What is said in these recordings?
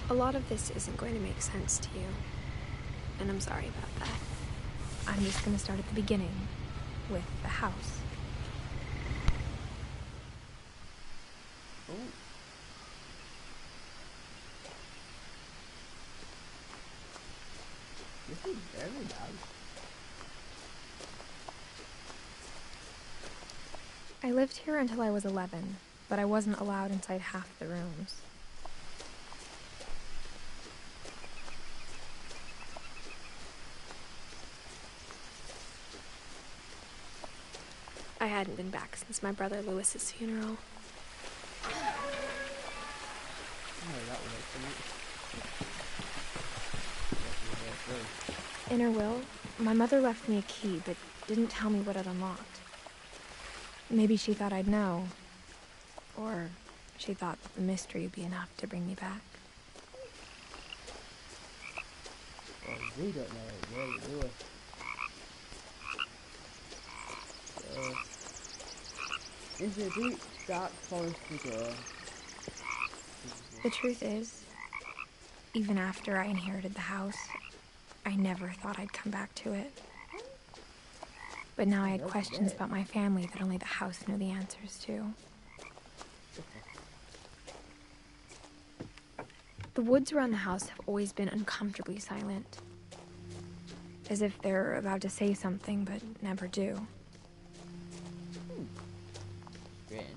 A lot of this isn't going to make sense to you, and I'm sorry about that. I'm just going to start at the beginning, with the house. Oh. This is very nice. I lived here until I was 11, but I wasn't allowed inside half the rooms. I hadn't been back since my brother Lewis's funeral. Oh, that would make sense. In her will, my mother left me a key, but didn't tell me what it unlocked. Maybe she thought I'd know. Or she thought that the mystery would be enough to bring me back. Well, we don't know it really, do we? Into a deep, dark forest we go. The truth is, even after I inherited the house, I never thought I'd come back to it. But now I had questions about my family that only the house knew the answers to. The woods around the house have always been uncomfortably silent. As if they're about to say something, but never do. Strange.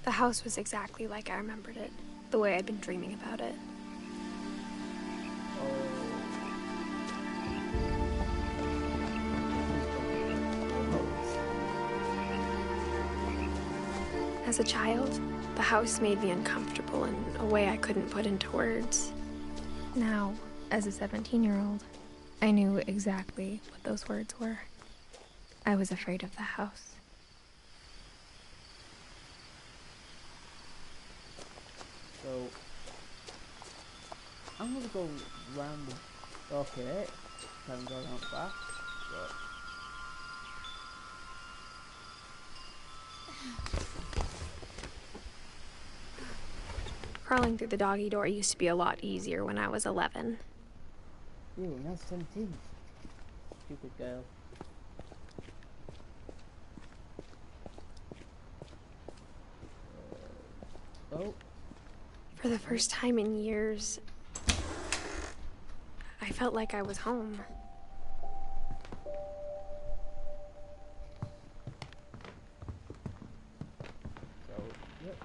The house was exactly like I remembered it, the way I'd been dreaming about it. As a child, the house made me uncomfortable in a way I couldn't put into words. Now, as a 17-year-old, I knew exactly what those words were. I was afraid of the house. So, I'm gonna go round the... Okay, haven't gone out fast, but... Crawling through the doggy door used to be a lot easier when I was 11. Ew, now 17. Stupid girl. Oh. For the first time in years, I felt like I was home. So, yep.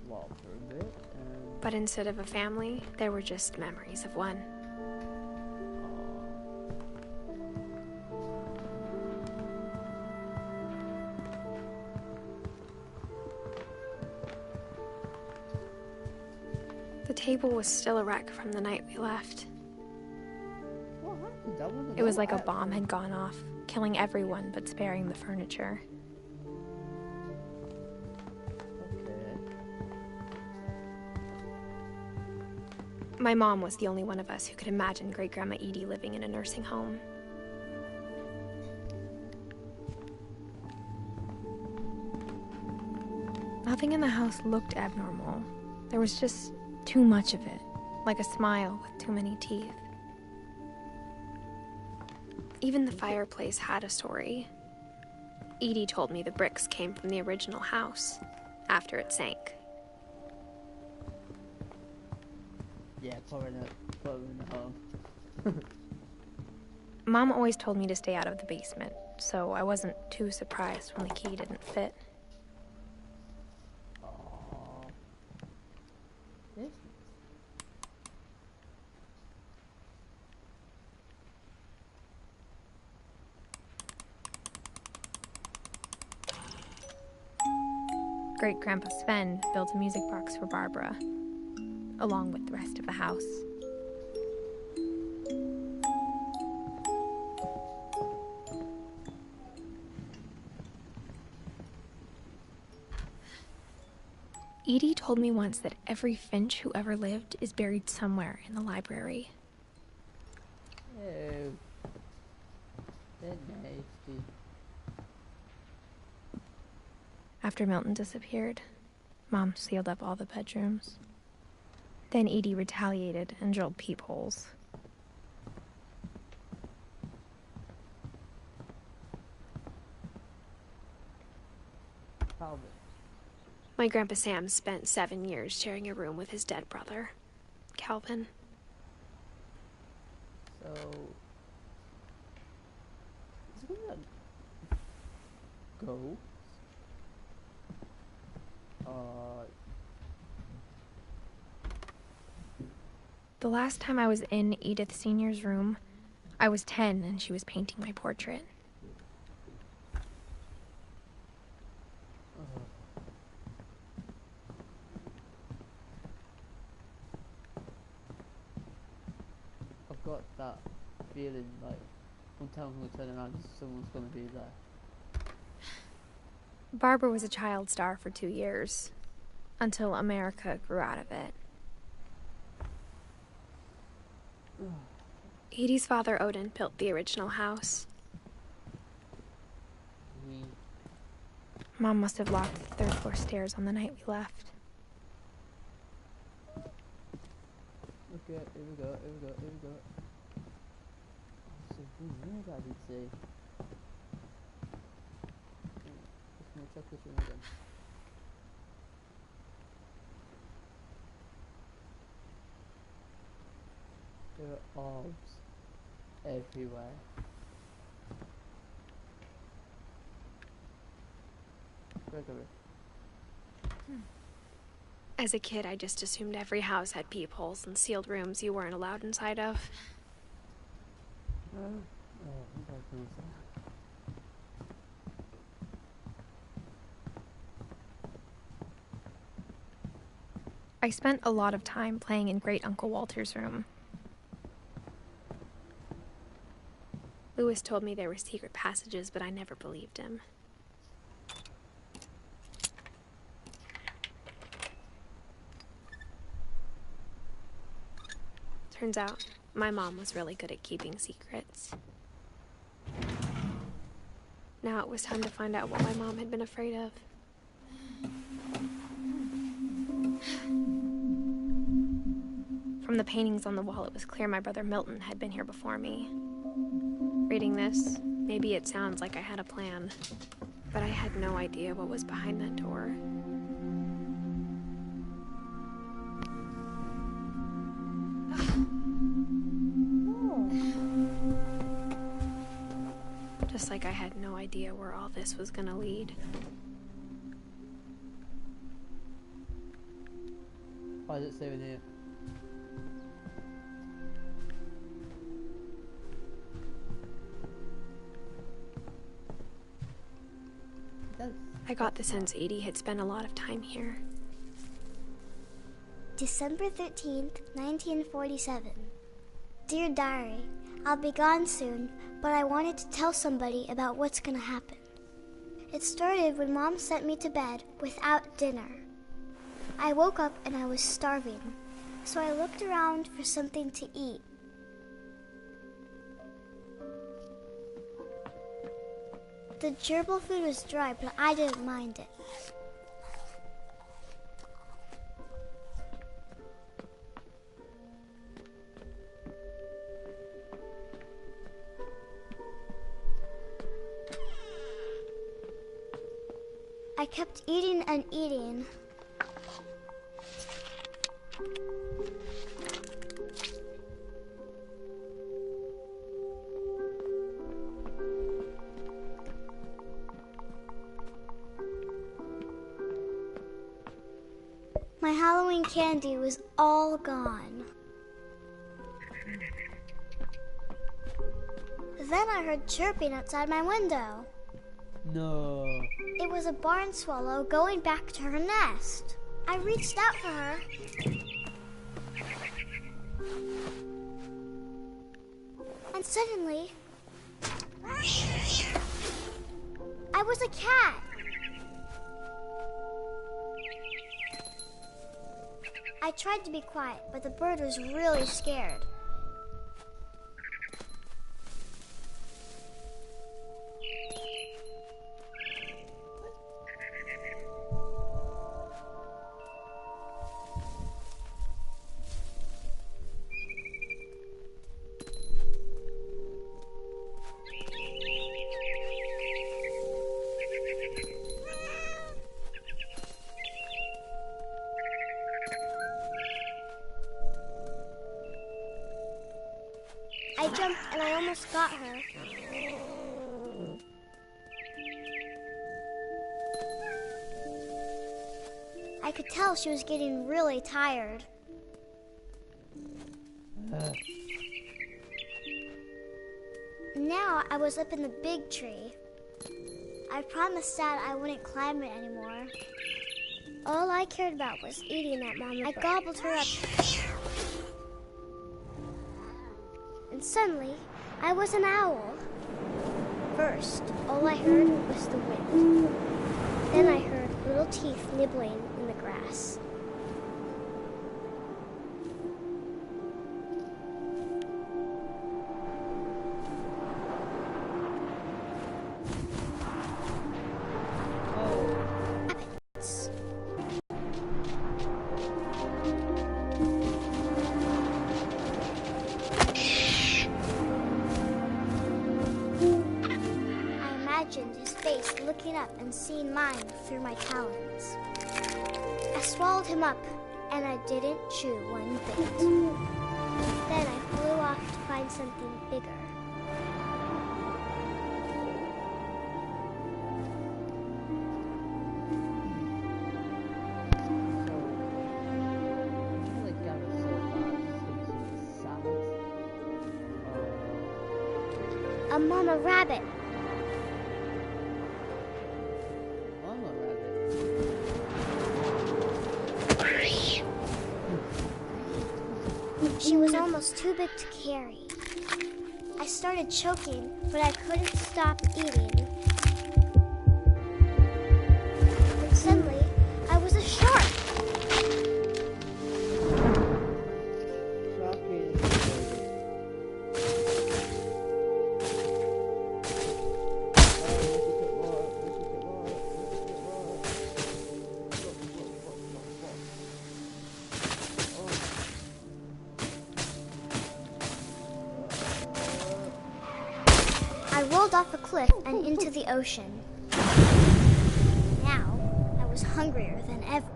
Walk through a bit, and... But instead of a family, there were just memories of one. The table was still a wreck from the night we left. What happened? It was like a bomb had gone off, killing everyone but sparing the furniture. Okay. My mom was the only one of us who could imagine Great-Grandma Edith living in a nursing home. Nothing in the house looked abnormal. There was just too much of it, like a smile with too many teeth. Even the fireplace had a story. Edie told me the bricks came from the original house, after it sank. Yeah, put her in the home. Mom always told me to stay out of the basement, so I wasn't too surprised when the key didn't fit. This? Great-Grandpa Sven built a music box for Barbara, along with the rest of the house. Edie told me once that every Finch who ever lived is buried somewhere in the library. Oh. They're nasty. After Milton disappeared, Mom sealed up all the bedrooms. Then Edie retaliated and drilled peepholes. Calvin. My Grandpa Sam spent 7 years sharing a room with his dead brother, Calvin. So... is it gonna go? The last time I was in Edith Sr.'s room, I was 10 and she was painting my portrait. I've got that feeling like one time I'm gonna turn around and someone's gonna be there. Barbara was a child star for 2 years, until America grew out of it. Edie's father, Odin, built the original house. Mom must have locked the 3rd floor stairs on the night we left. Okay, here we go. So weird, I did say. Just gonna check this room again. There are orbs everywhere. Gregory. As a kid, I just assumed every house had peepholes and sealed rooms you weren't allowed inside of. I spent a lot of time playing in Great Uncle Walter's room. Lewis told me there were secret passages, but I never believed him. Turns out, my mom was really good at keeping secrets. Now it was time to find out what my mom had been afraid of. From the paintings on the wall, it was clear my brother Milton had been here before me. Reading this, maybe it sounds like I had a plan, but I had no idea what was behind that door. Just like I had no idea where all this was gonna lead. Why is it saving here? I got the sense Edie had spent a lot of time here. December 13th, 1947. Dear Diary, I'll be gone soon, but I wanted to tell somebody about what's gonna happen. It started when Mom sent me to bed without dinner. I woke up and I was starving, so I looked around for something to eat. The gerbil food was dry, but I didn't mind it. I kept eating and eating. My Halloween candy was all gone. Then I heard chirping outside my window. No. It was a barn swallow going back to her nest. I reached out for her. And suddenly, I was a cat. I tried to be quiet, but the bird was really scared. I jumped and I almost got her. I could tell she was getting really tired. Now I was up in the big tree. I promised Dad I wouldn't climb it anymore. All I cared about was eating that mama bird. I gobbled her up. And suddenly, I was an owl. First, all I heard was the wind. Then I heard little teeth nibbling in the grass. His face looking up and seeing mine through my talons. I swallowed him up, and I didn't chew one bit. Then I flew off to find something bigger. A mama rabbit. She was almost too big to carry. I started choking, but I couldn't stop eating. And suddenly, I was a shark. I rolled off a cliff and into the ocean. Now, I was hungrier than ever.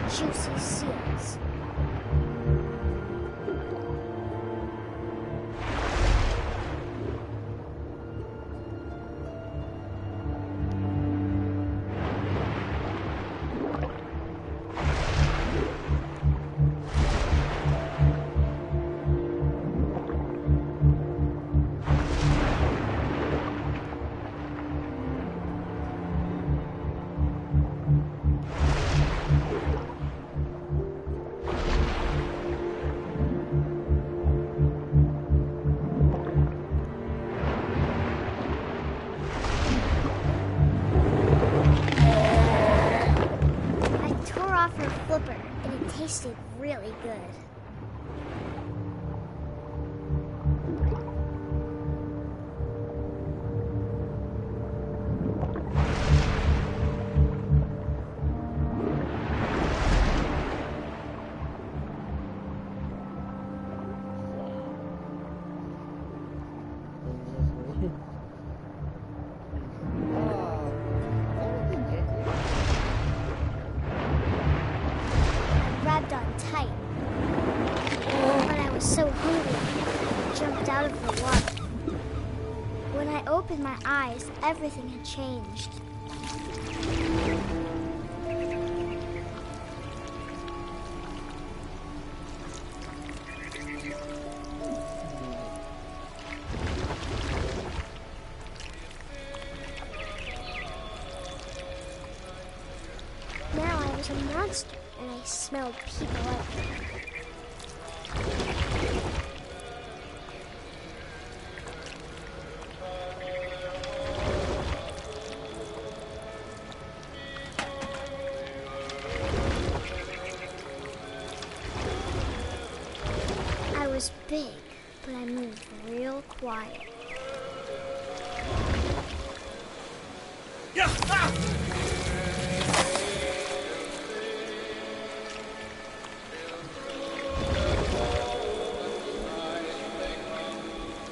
Juicy seals. Flipper, and it tasted really good. out of the water. When I opened my eyes, everything had changed. Now I was a monster, and I smelled people everywhere. I was big, but I moved real quiet. Yeah! Ah!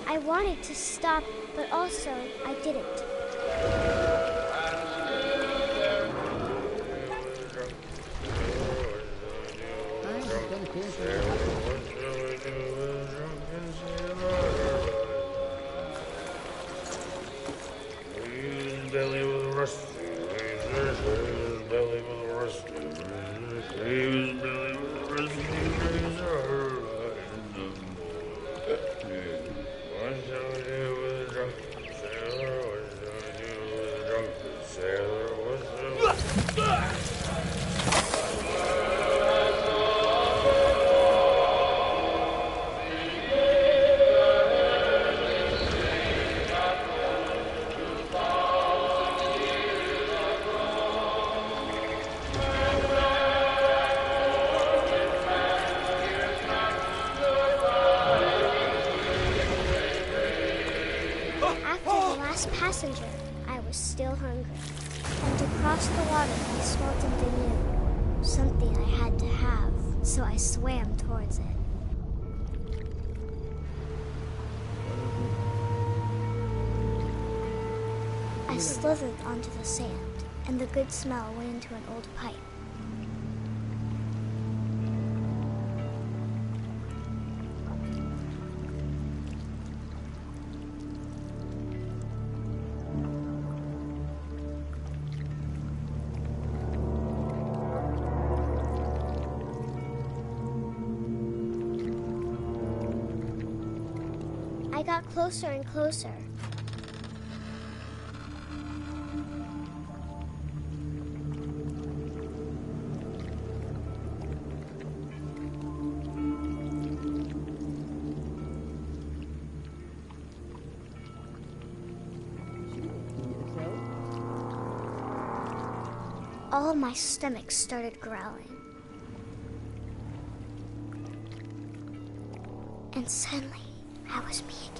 I wanted to stop, but also I didn't. Passenger, I was still hungry. And to cross the water, I smelled something new. Something I had to have, so I swam towards it. I slithered onto the sand, and the good smell went into an old pipe. I got closer and closer. All of my stomach started growling. And suddenly, I was me again.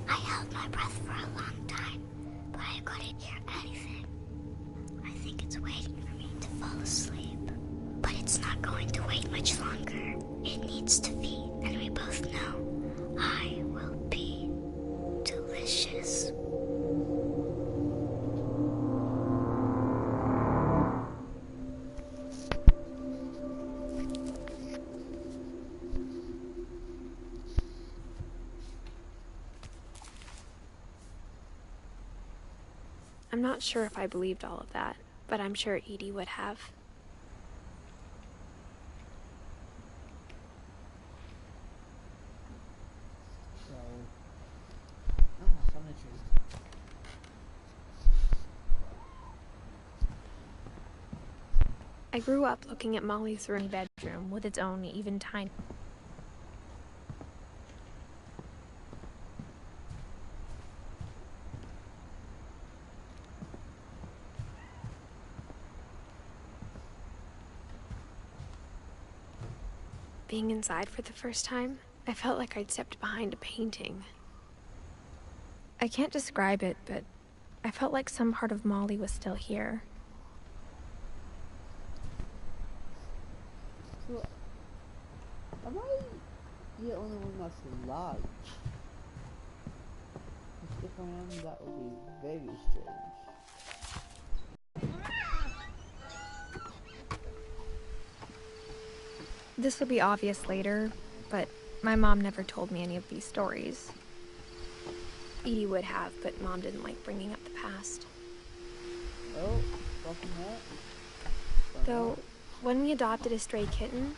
I held my breath for a long time, but I couldn't hear anything. I think it's waiting for me to fall asleep. But it's not going to wait much longer. It needs to feed, and we both know I will be delicious. I'm not sure if I believed all of that, but I'm sure Edie would have. I grew up looking at Molly's roomy bedroom with its own even tiny. Being inside for the first time, I felt like I'd stepped behind a painting. I can't describe it, but I felt like some part of Molly was still here. So, am I the only one that's alive? If I am, that would be very strange. This will be obvious later, but My mom never told me any of these stories. Edie would have, but Mom didn't like bringing up the past. Oh, dropping that. Though, when we adopted a stray kitten,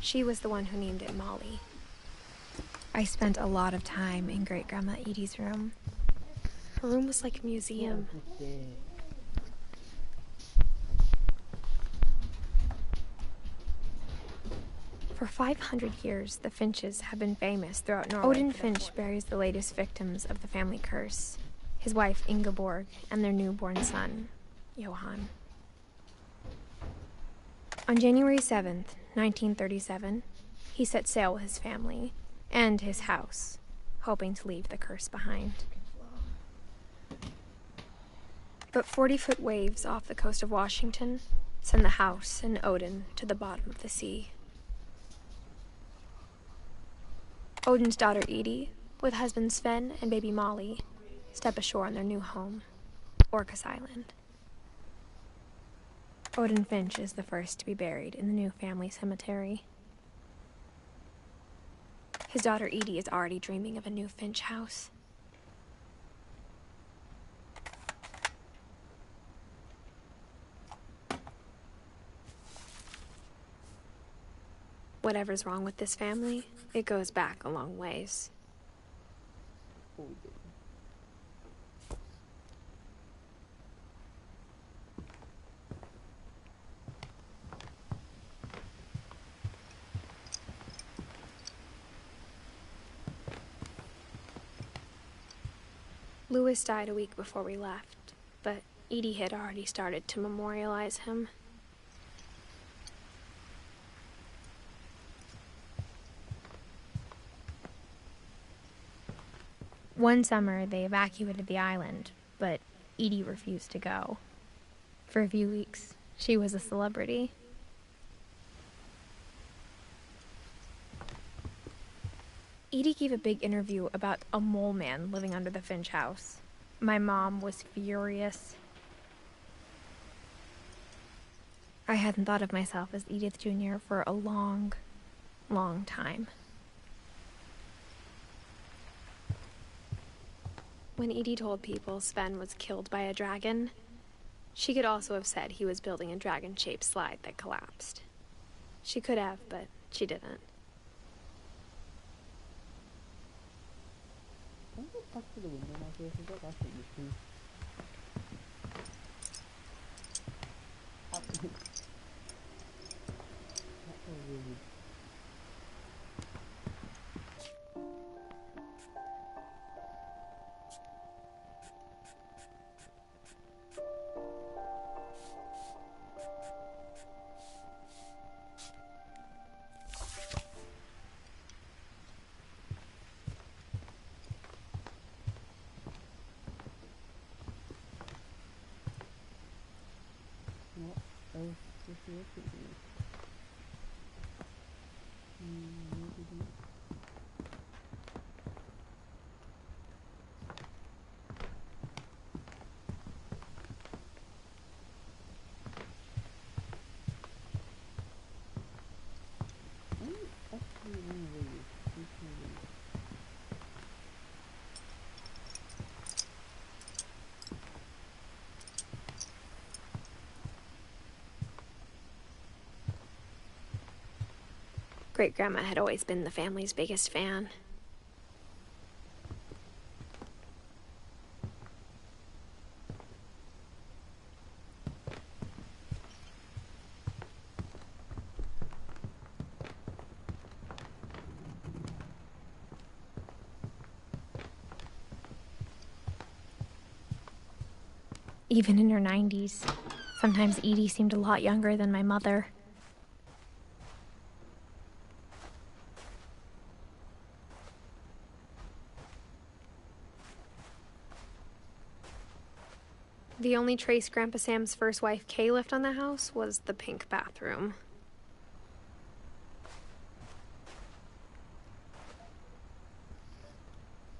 she was the one who named it Molly. I spent a lot of time in Great-Grandma Edie's room. Her room was like a museum. For 500 years, the Finches have been famous throughout Norway. Odin Finch buries the latest victims of the family curse, his wife Ingeborg and their newborn son, Johan. On January 7th, 1937, he set sail with his family and his house, hoping to leave the curse behind. But 40-foot waves off the coast of Washington send the house and Odin to the bottom of the sea. Odin's daughter Edie, with husband Sven and baby Molly, step ashore on their new home, Orcas Island. Odin Finch is the first to be buried in the new family cemetery. His daughter Edie is already dreaming of a new Finch house. Whatever's wrong with this family, it goes back a long ways. Louis died a week before we left, but Edie had already started to memorialize him. One summer, they evacuated the island, but Edie refused to go. For a few weeks, she was a celebrity. Edie gave a big interview about a mole man living under the Finch house. My mom was furious. I hadn't thought of myself as Edith Jr. for a long, long time. When Edie told people Sven was killed by a dragon, she could also have said he was building a dragon-shaped slide that collapsed. She could have, but she didn't. Can I get back to the window now, so I forgot that's what you do. That's all really. What else does she look at me? Maybe not. Actually, one of these. Which one of these? Great-Grandma had always been the family's biggest fan. Even in her 90s, sometimes Edie seemed a lot younger than my mother. The only trace Grandpa Sam's first wife, Kay, left on the house was the pink bathroom.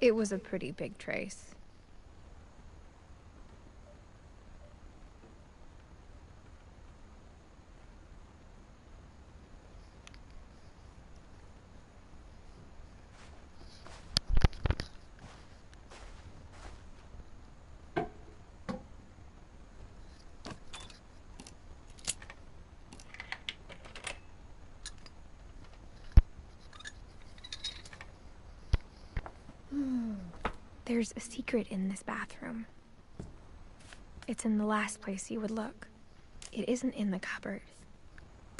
It was a pretty big trace. There's a secret in this bathroom. It's in the last place you would look. It isn't in the cupboard.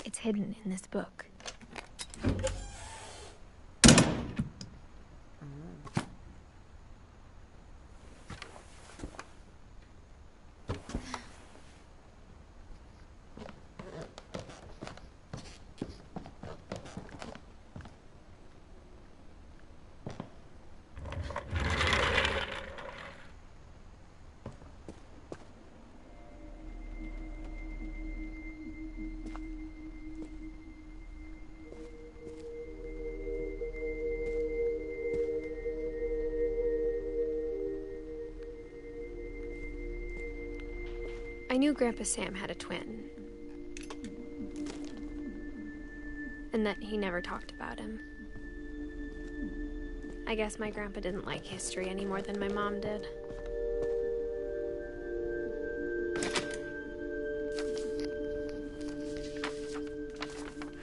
It's hidden in this book. I knew Grandpa Sam had a twin, and that he never talked about him. I guess my grandpa didn't like history any more than my mom did.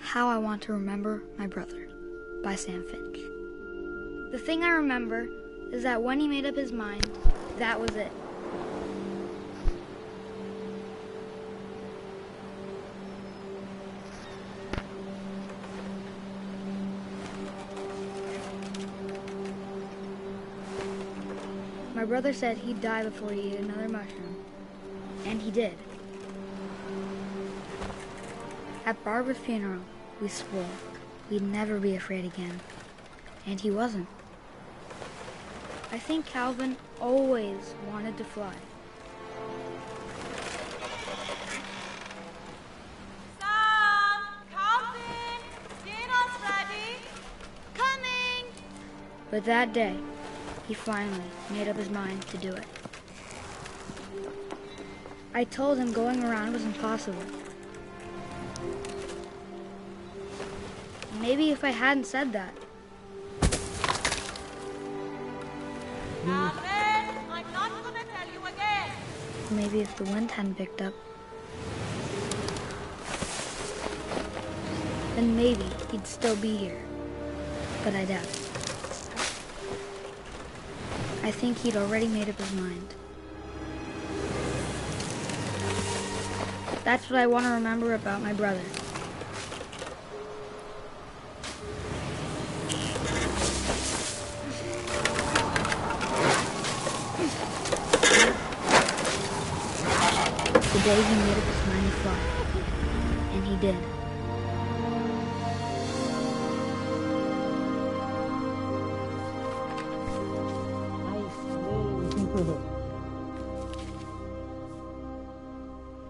How I Want to Remember My Brother by Sam Finch. The thing I remember is that when he made up his mind, that was it. My brother said he'd die before he ate another mushroom, and he did. At Barbara's funeral, we swore we'd never be afraid again, and he wasn't. I think Calvin always wanted to fly. Sam! Calvin! Dinner's ready! Coming! But that day, he finally made up his mind to do it. I told him going around was impossible. Maybe if I hadn't said that. Calvin! I'm not gonna tell you again! Maybe if the wind hadn't picked up. Then maybe he'd still be here. But I doubt it. I think he'd already made up his mind. That's what I want to remember about my brother. The day he made up his mind to fly. And he did.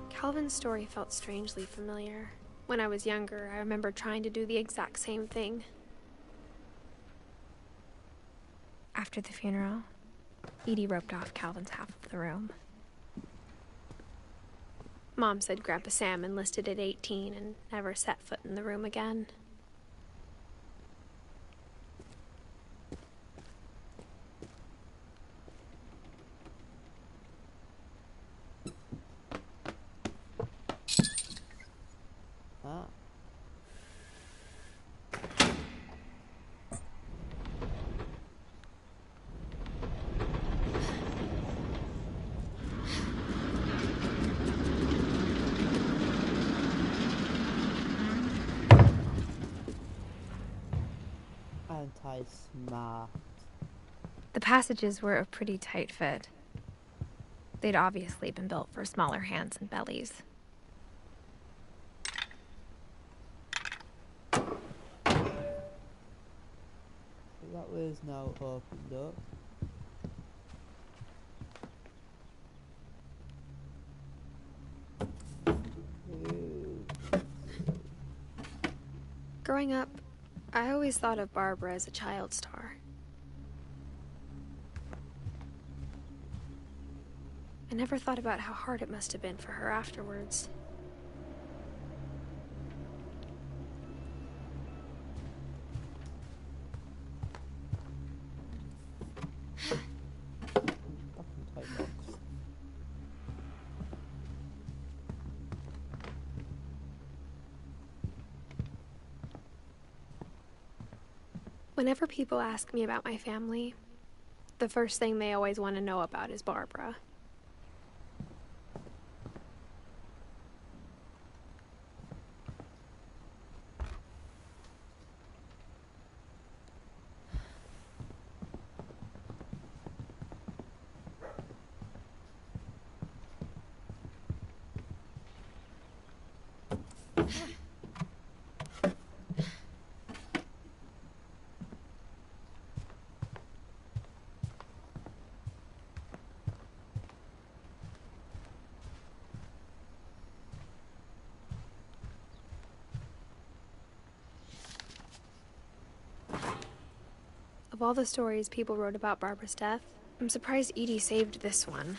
Calvin's story felt strangely familiar. When I was younger, I remember trying to do the exact same thing. After the funeral, Edie roped off Calvin's half of the room. Mom said Grandpa Sam enlisted at 18 and never set foot in the room again. Ah. Anti-smart. The passages were a pretty tight fit. They'd obviously been built for smaller hands and bellies. That was now opened up. Growing up, I always thought of Barbara as a child star. I never thought about how hard it must have been for her afterwards. Whenever people ask me about my family, The first thing they always want to know about is Barbara. Of all the stories people wrote about Barbara's death, I'm surprised Edie saved this one.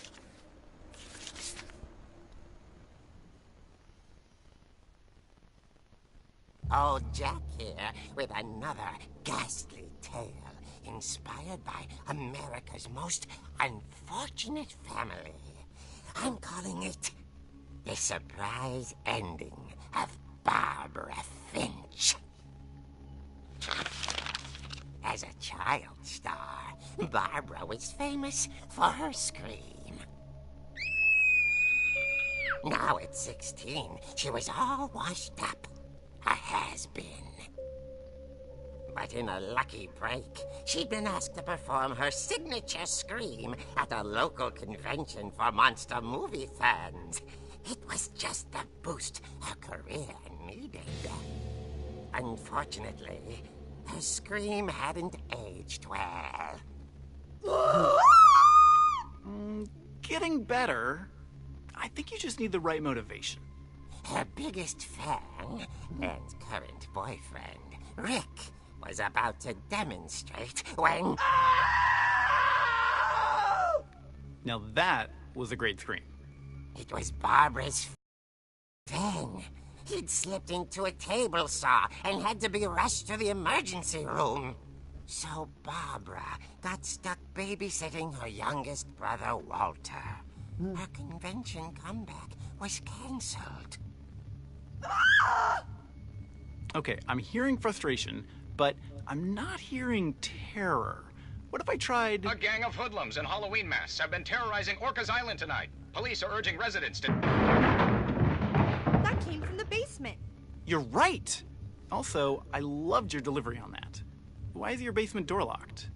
Old Jack here with another ghastly tale inspired by America's most unfortunate family. I'm calling it The Surprise Ending of Barbara Finch. As a child star, Barbara was famous for her scream. Now at 16, she was all washed up. A has-been. But in a lucky break, she'd been asked to perform her signature scream at a local convention for monster movie fans. It was just the boost her career needed. Unfortunately, her scream hadn't aged well. Getting better. I think you just need the right motivation. Her biggest fan and current boyfriend, Rick, was about to demonstrate when... Now that was a great scream. It was Barbara's then. He'd slipped into a table saw and had to be rushed to the emergency room. So Barbara got stuck babysitting her youngest brother, Walter. Her convention comeback was cancelled. Okay, I'm hearing frustration, but I'm not hearing terror. What if I tried... A gang of hoodlums in Halloween masks have been terrorizing Orcas Island tonight. Police are urging residents to... That came from the basement. You're right! Also, I loved your delivery on that. Why is your basement door locked?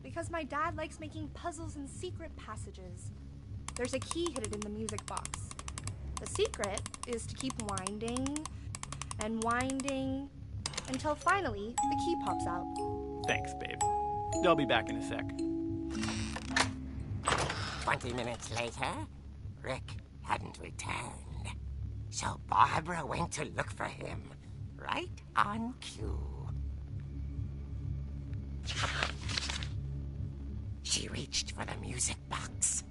Because my dad likes making puzzles and secret passages. There's a key hidden in the music box. The secret is to keep winding and winding until finally the key pops out. Thanks, babe. I'll be back in a sec. 20 minutes later, Rick hadn't returned. So Barbara went to look for him, right on cue. She reached for the music box.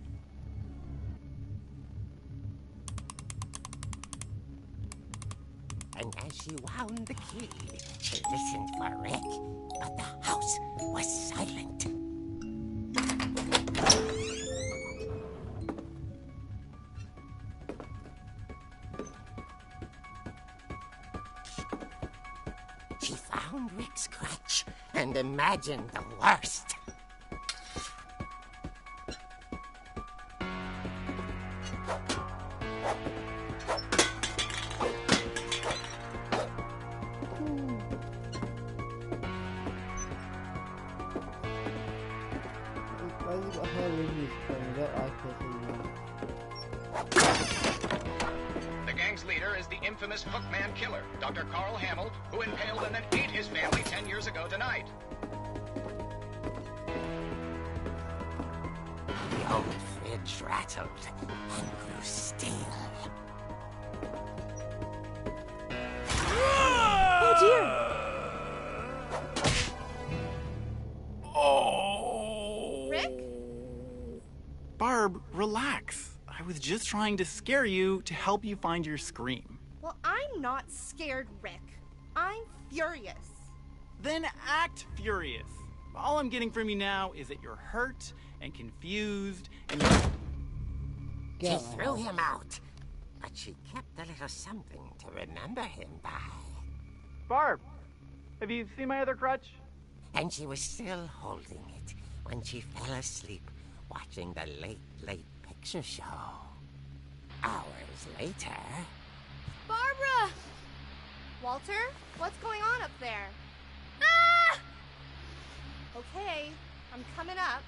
And as she wound the key, she listened for Rick, but the house was silent. She found Rick's crutch and imagined the worst. The gang's leader is the infamous Hookman killer, Dr. Carl Hamill, who impaled and then ate his family 10 years ago tonight. The old fridge rattled and grew still. Oh dear! Oh! Rick? Barb, relax. I was just trying to scare you to help you find your scream. Well, I'm not scared, Rick. I'm furious. Then act furious. All I'm getting from you now is that you're hurt and confused and She threw him out, but she kept a little something to remember him by. Barb, have you seen my other crutch? And she was still holding it when she fell asleep watching the Late Late Picture Show. Hours later... Barbara! Walter, what's going on up there? Ah! Okay, I'm coming up,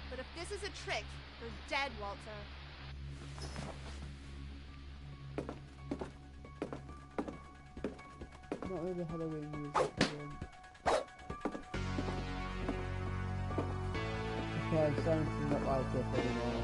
but if this is a trick, you're dead, Walter. Not really Halloween music again. Okay, I'm starting to not like it anymore.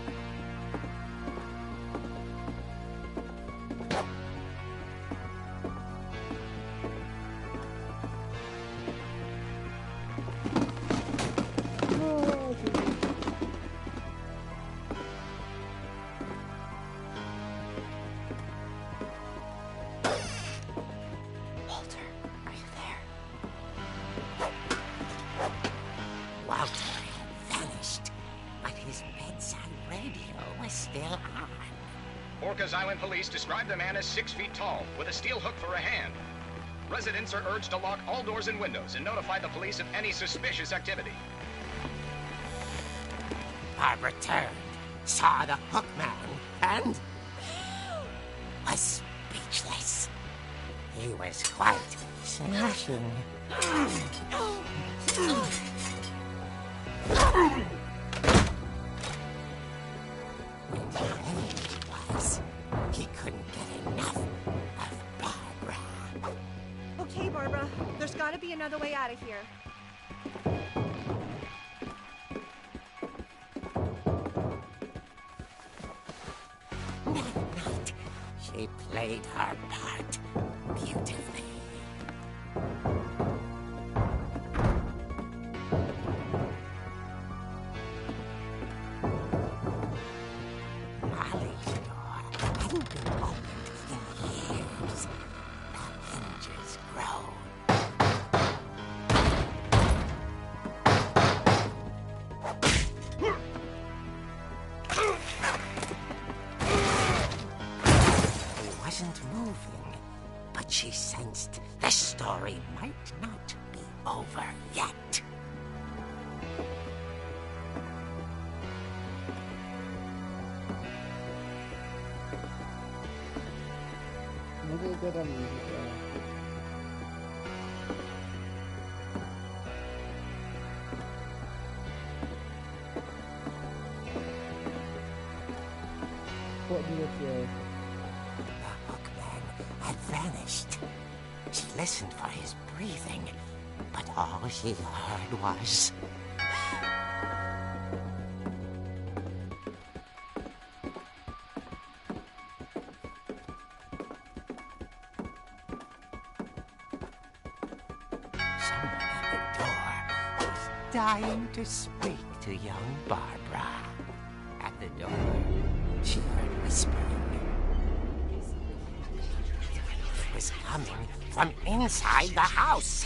Island police describe the man as 6 feet tall, with a steel hook for a hand. Residents are urged to lock all doors and windows and notify the police of any suspicious activity. Barbara turned, saw the hook man, and was speechless. He was quite smashing. He couldn't get enough of Barbara. Okay, Barbara, there's gotta be another way out of here. That night, she played her part beautifully. She sensed the story might not be over yet. What do you feel? Had vanished. She listened for his breathing, but all she heard was... someone at the door was dying to speak to young Barbara. At the door, she heard whispering. Was coming from inside the house.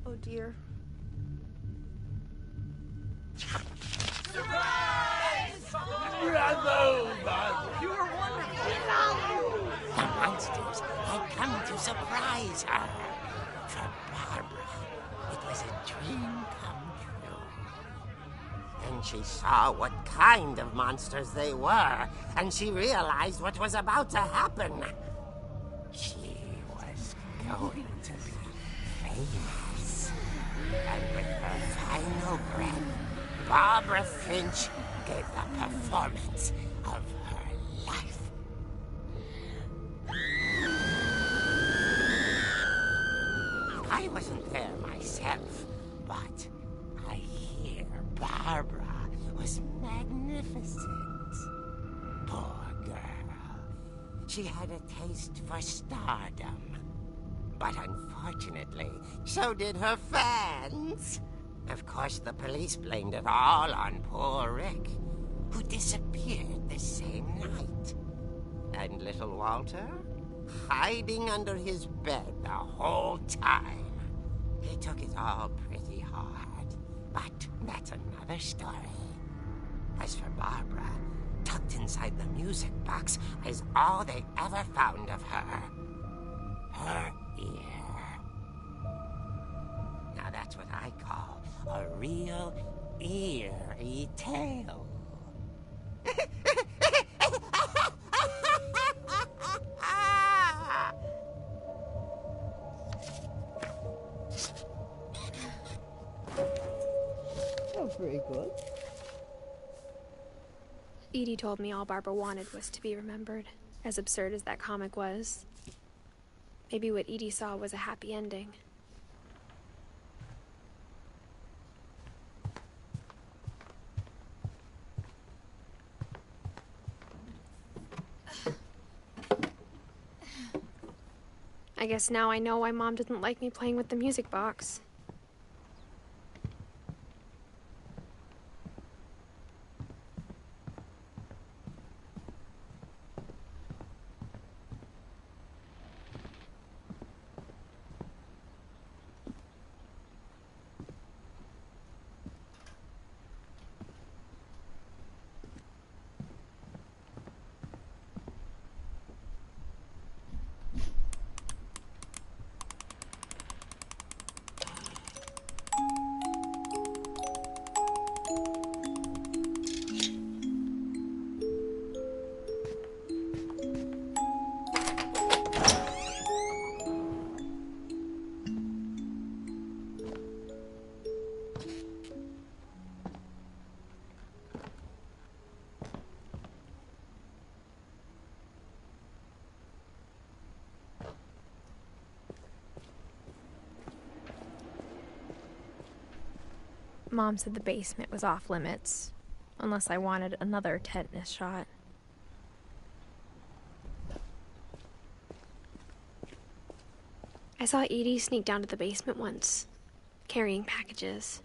Oh dear. Surprise! Bravo, Barbara! You were wonderful! The monsters had come to surprise her. For Barbara, it was a dream come true. Then she saw what kind of monsters they were, and she realized what was about to happen. She was going to be famous. And with her final breath, Barbara Finch gave the performance of her life. I wasn't there myself, but I hear Barbara was magnificent. Poor girl. She had a taste for stardom. But unfortunately, so did her fans. Of course, the police blamed it all on poor Rick, who disappeared the same night. And little Walter, hiding under his bed the whole time. He took it all pretty hard, but that's another story. As for Barbara, tucked inside the music box is all they ever found of her. Her ear. a real eerie tale. That's pretty good. Edie told me all Barbara wanted was to be remembered, as absurd as that comic was. Maybe what Edie saw was a happy ending. I guess now I know why Mom didn't like me playing with the music box. Mom said the basement was off limits, unless I wanted another tetanus shot. I saw Edie sneak down to the basement once, carrying packages.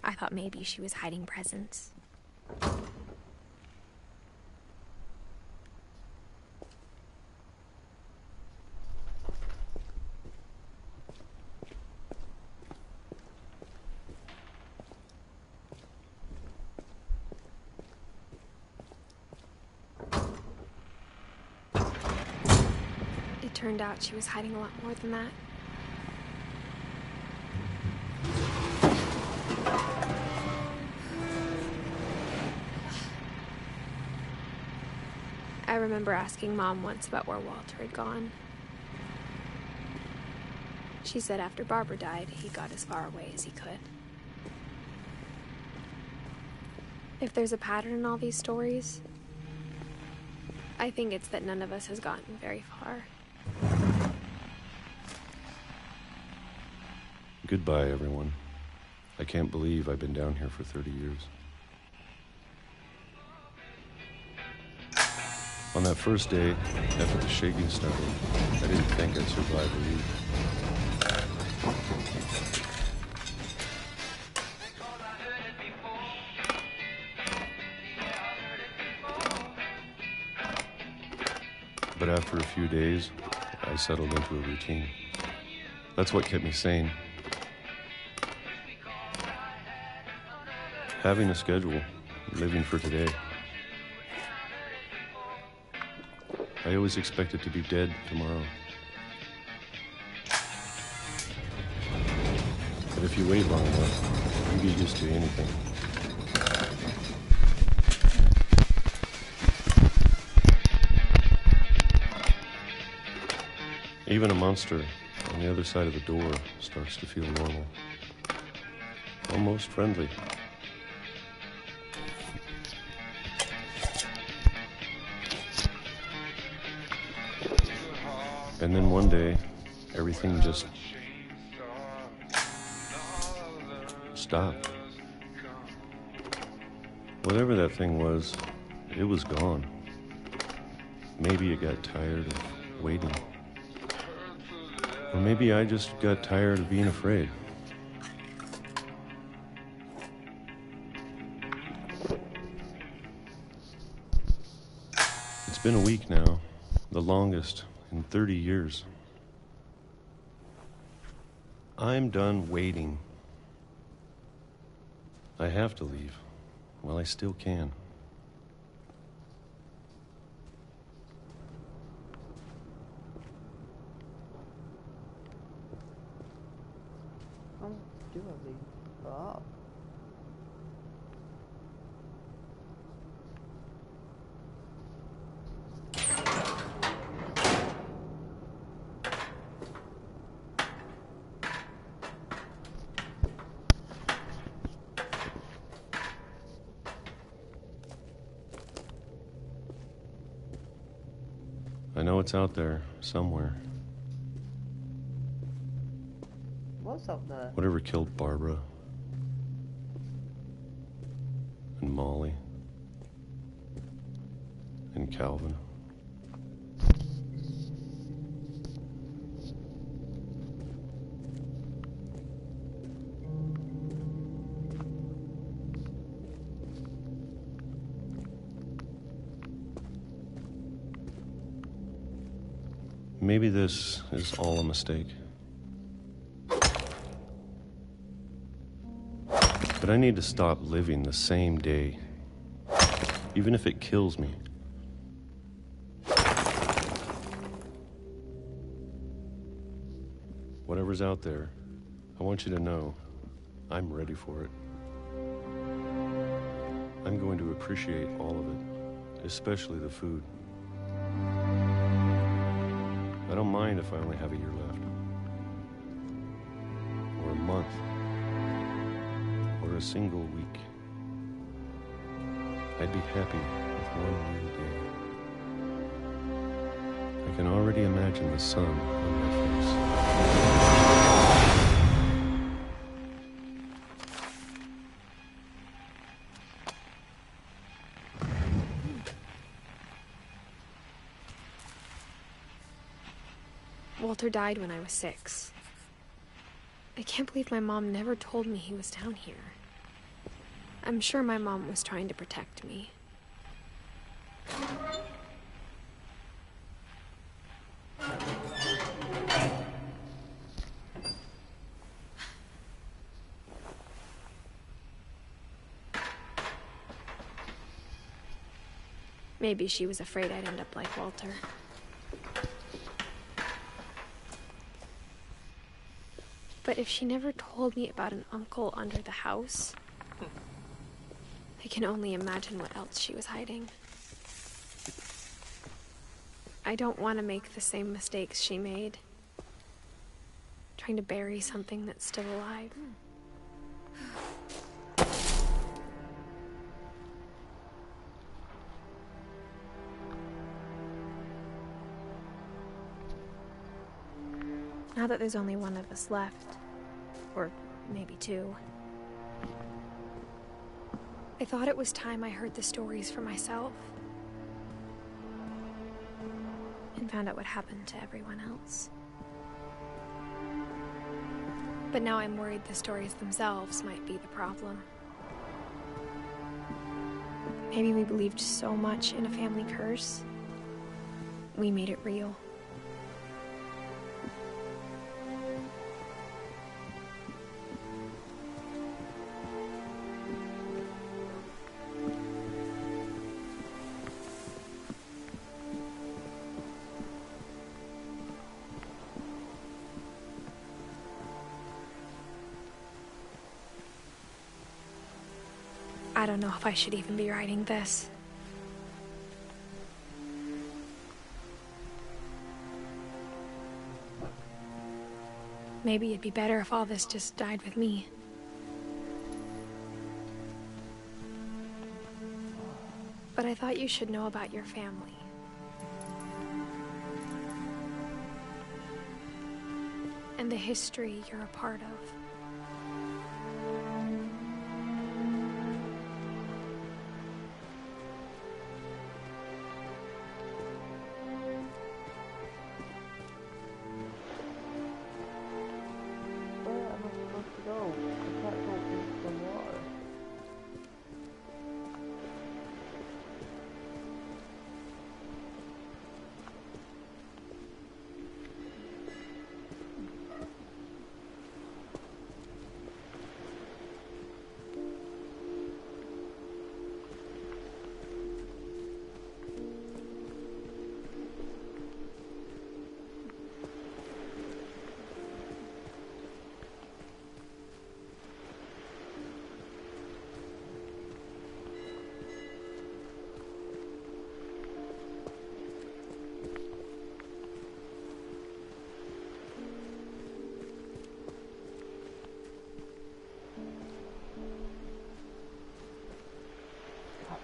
I thought maybe she was hiding presents. It turned out she was hiding a lot more than that. I remember asking Mom once about where Walter had gone. She said after Barbara died, he got as far away as he could. If there's a pattern in all these stories, I think it's that none of us has gotten very far. Goodbye, everyone. I can't believe I've been down here for 30 years. On that first day, after the shaking started, I didn't think I'd survive a week. But after a few days, I settled into a routine. That's what kept me sane. Having a schedule, living for today. I always expected to be dead tomorrow. But if you wait long enough, you get used to anything. Even a monster on the other side of the door starts to feel normal. Almost friendly. And then one day, everything just stopped. Whatever that thing was, it was gone. Maybe it got tired of waiting. Or maybe I just got tired of being afraid. been a week now, the longest in 30 years. I'm done waiting. I have to leave while I still can. Do I leave? Oh. I know it's out there, somewhere. What's up there? Whatever killed Barbara. And Molly. And Calvin. Maybe this is all a mistake. But I need to stop living the same day, even if it kills me. Whatever's out there, I want you to know I'm ready for it. I'm going to appreciate all of it, especially the food. I don't mind if I only have a year left, or a month, or a single week. I'd be happy with one new day. I can already imagine the sun on my face. Walter died when I was 6. I can't believe my mom never told me he was down here. I'm sure my mom was trying to protect me. Maybe she was afraid I'd end up like Walter. But if she never told me about an uncle under the house, I can only imagine what else she was hiding. I don't want to make the same mistakes she made, trying to bury something that's still alive. Now that there's only one of us left, or maybe 2, I thought it was time I heard the stories for myself and found out what happened to everyone else. But now I'm worried the stories themselves might be the problem. Maybe we believed so much in a family curse, we made it real. I don't know if I should even be writing this. Maybe it'd be better if all this just died with me. But I thought you should know about your family. And the history you're a part of.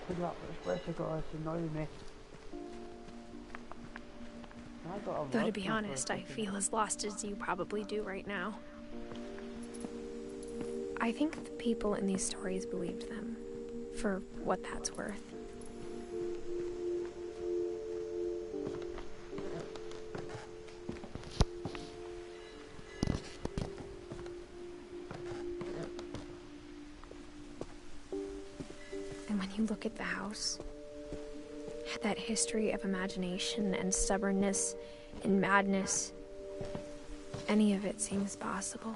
Put that pressure guys annoying me. Though to be honest, I feel as lost as you probably do right now. I think the people in these stories believed them, for what that's worth. And when you look at the house, that history of imagination and stubbornness and madness, any of it seems possible.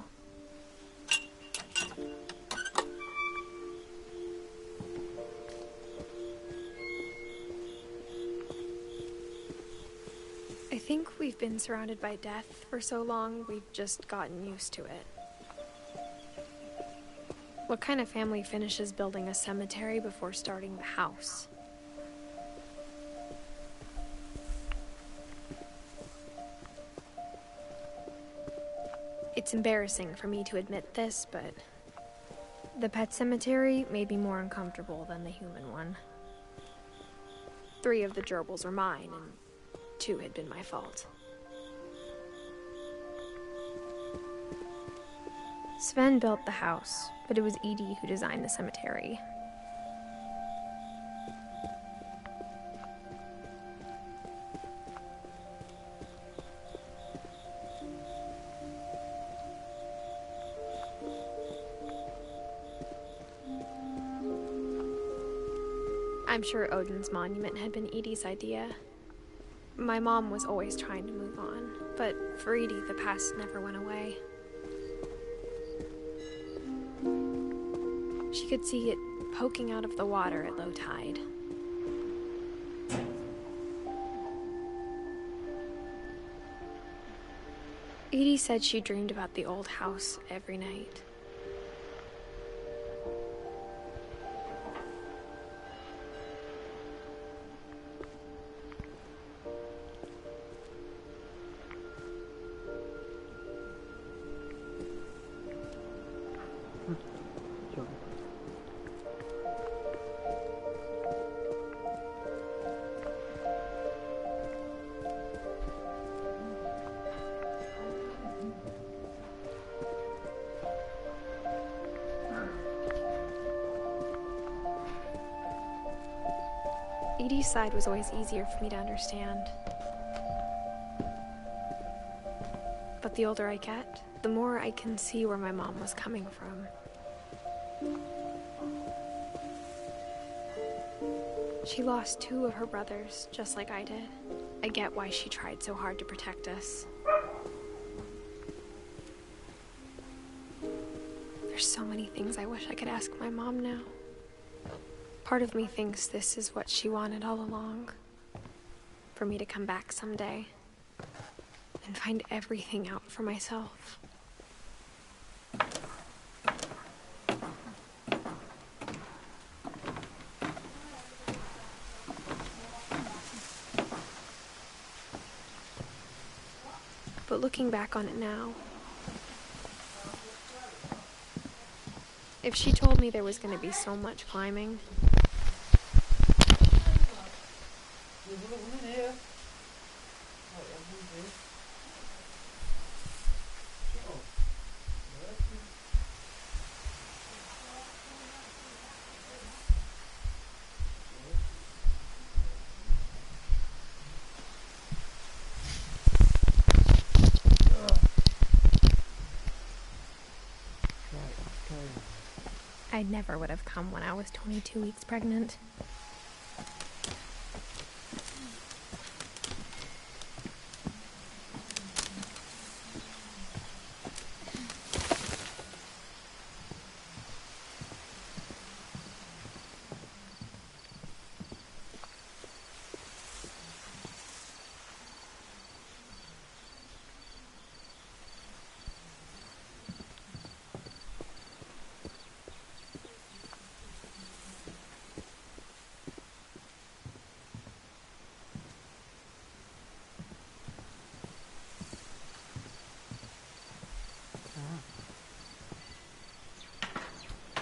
I think we've been surrounded by death for so long, we've just gotten used to it. What kind of family finishes building a cemetery before starting the house? It's embarrassing for me to admit this, but the pet cemetery made me more uncomfortable than the human one. 3 of the gerbils were mine, and 2 had been my fault. Sven built the house, but it was Edith who designed the cemetery. I'm sure Odin's monument had been Edie's idea. My mom was always trying to move on, but for Edie, the past never went away. She could see it poking out of the water at low tide. Edie said she dreamed about the old house every night. Edie's side was always easier for me to understand. But the older I get, the more I can see where my mom was coming from. She lost 2 of her brothers, just like I did. I get why she tried so hard to protect us. There's so many things I wish I could ask my mom now. Part of me thinks this is what she wanted all along. For me to come back someday and find everything out for myself. But looking back on it now, if she told me there was going to be so much climbing, I never would have come when I was 22 weeks pregnant.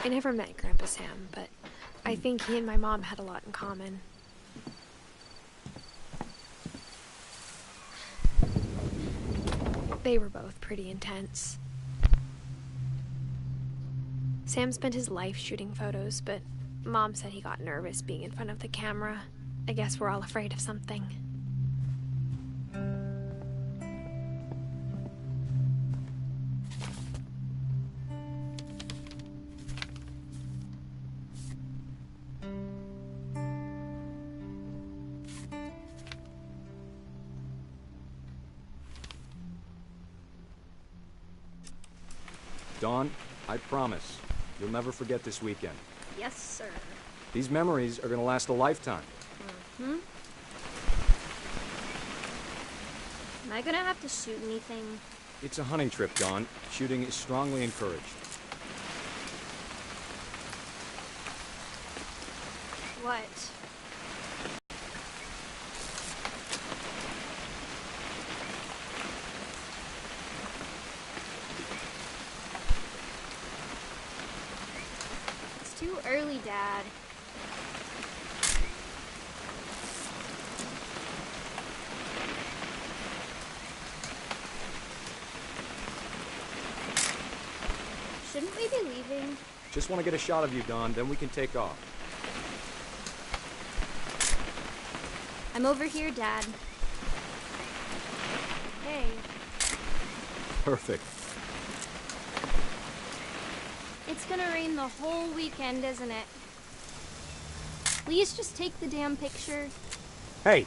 I never met Grandpa Sam, but I think he and my mom had a lot in common. They were both pretty intense. Sam spent his life shooting photos, but Mom said he got nervous being in front of the camera. I guess we're all afraid of something. Dawn, I promise, you'll never forget this weekend. Yes, sir. These memories are gonna last a lifetime. Mm-hmm. Am I gonna have to shoot anything? It's a hunting trip, Dawn. Shooting is strongly encouraged. What? It's too early, Dad. Shouldn't we be leaving? Just want to get a shot of you, Dawn, then we can take off. I'm over here, Dad. Hey. Perfect. It's gonna rain the whole weekend, isn't it? Please just take the damn picture. Hey,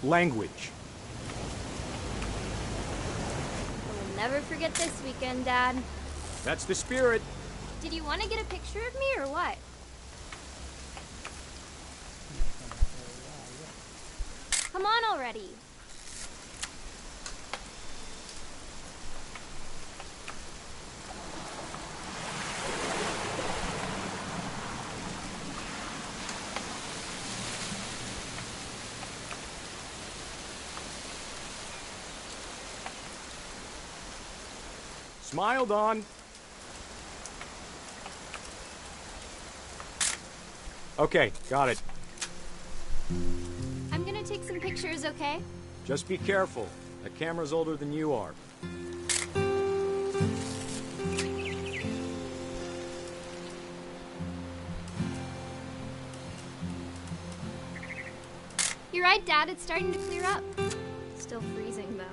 language. We'll never forget this weekend, Dad. That's the spirit. Did you want to get a picture of me or what? Come on already. Smile, Dawn. Okay, got it. I'm gonna take some pictures, okay? Just be careful. That camera's older than you are. You're right, Dad. It's starting to clear up. Still freezing, though.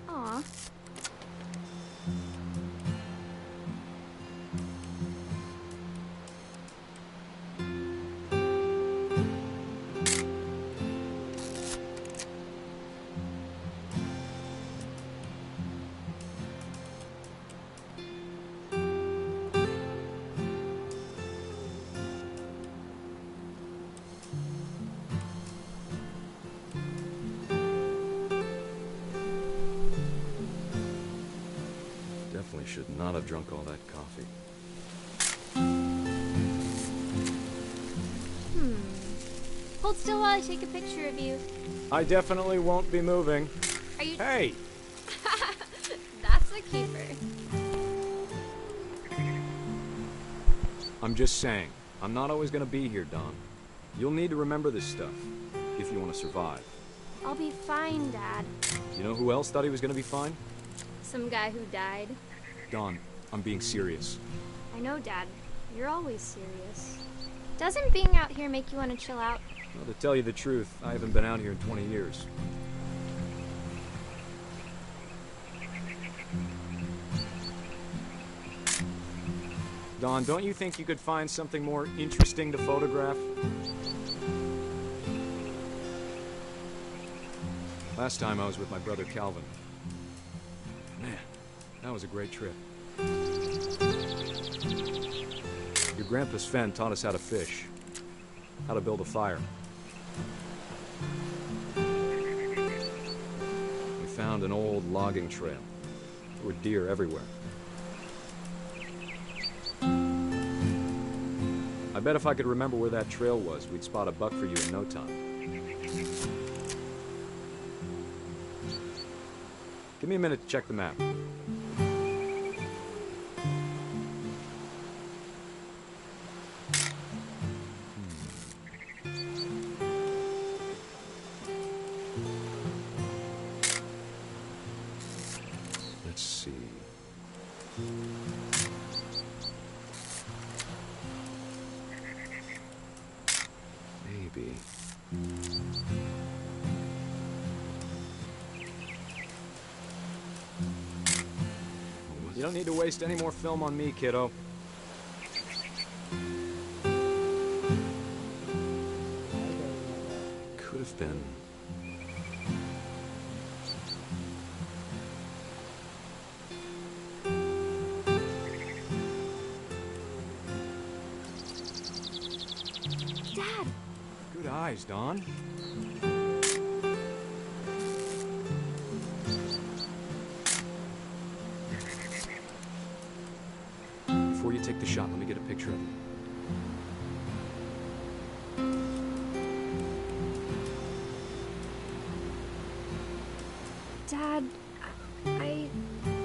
Aw. Definitely should not have drunk all that coffee. Hold still while I take a picture of you. I definitely won't be moving. Are you... Hey! That's a keeper. I'm just saying, I'm not always gonna be here, Dawn. You'll need to remember this stuff, if you want to survive. I'll be fine, Dad. You know who else thought he was gonna be fine? Some guy who died. Dawn, I'm being serious. I know, Dad. You're always serious. Doesn't being out here make you want to chill out? Well, to tell you the truth, I haven't been out here in 20 years. Dawn, don't you think you could find something more interesting to photograph? Last time I was with my brother Calvin. Man, that was a great trip. Your grandpa Sven taught us how to fish, how to build a fire. We found an old logging trail. There were deer everywhere. I bet if I could remember where that trail was, we'd spot a buck for you in no time. Give me a minute to check the map. Let's see. Maybe. You don't need to waste any more film on me, kiddo. Could have been. Dad! Good eyes, Dawn. Before you take the shot, let me get a picture of it. Dad, I...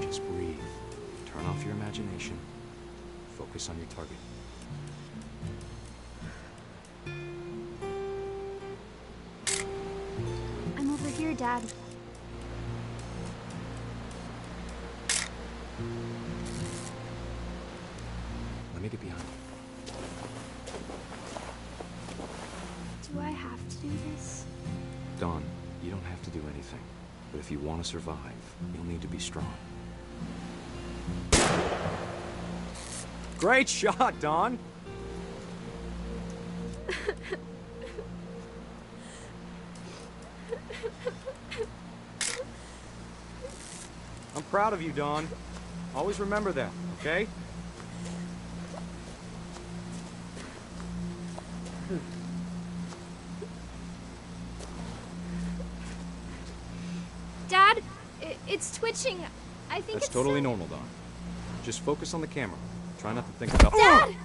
Just breathe. Turn off your imagination. Focus on your target. I'm over here, Dad. Let me get behind you. Do I have to do this? Dawn, you don't have to do anything. But if you want to survive, you'll need to be strong. Great shot, Dawn! I'm proud of you, Dawn. Always remember that, okay? Dad, it's twitching. I think That's it's totally normal, Dawn. Just focus on the camera. Try not to think about— Dad!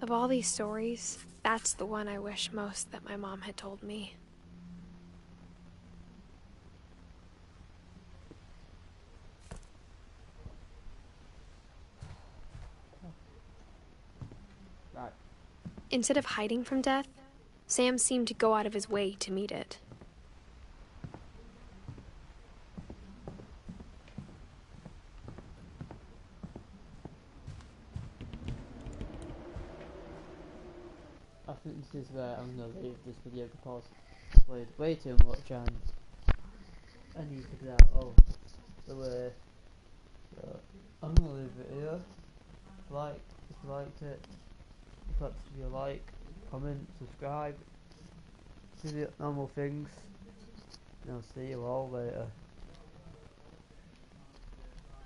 Of all these stories, that's the one I wish most that my mom had told me. Right. Instead of hiding from death, Sam seemed to go out of his way to meet it. I think this is where I'm gonna leave this video because I played way too much and I need to figure out the way. So I'm gonna leave it here. If you liked it, perhaps give you a like, comment, subscribe, do the normal things, and I'll see you all later.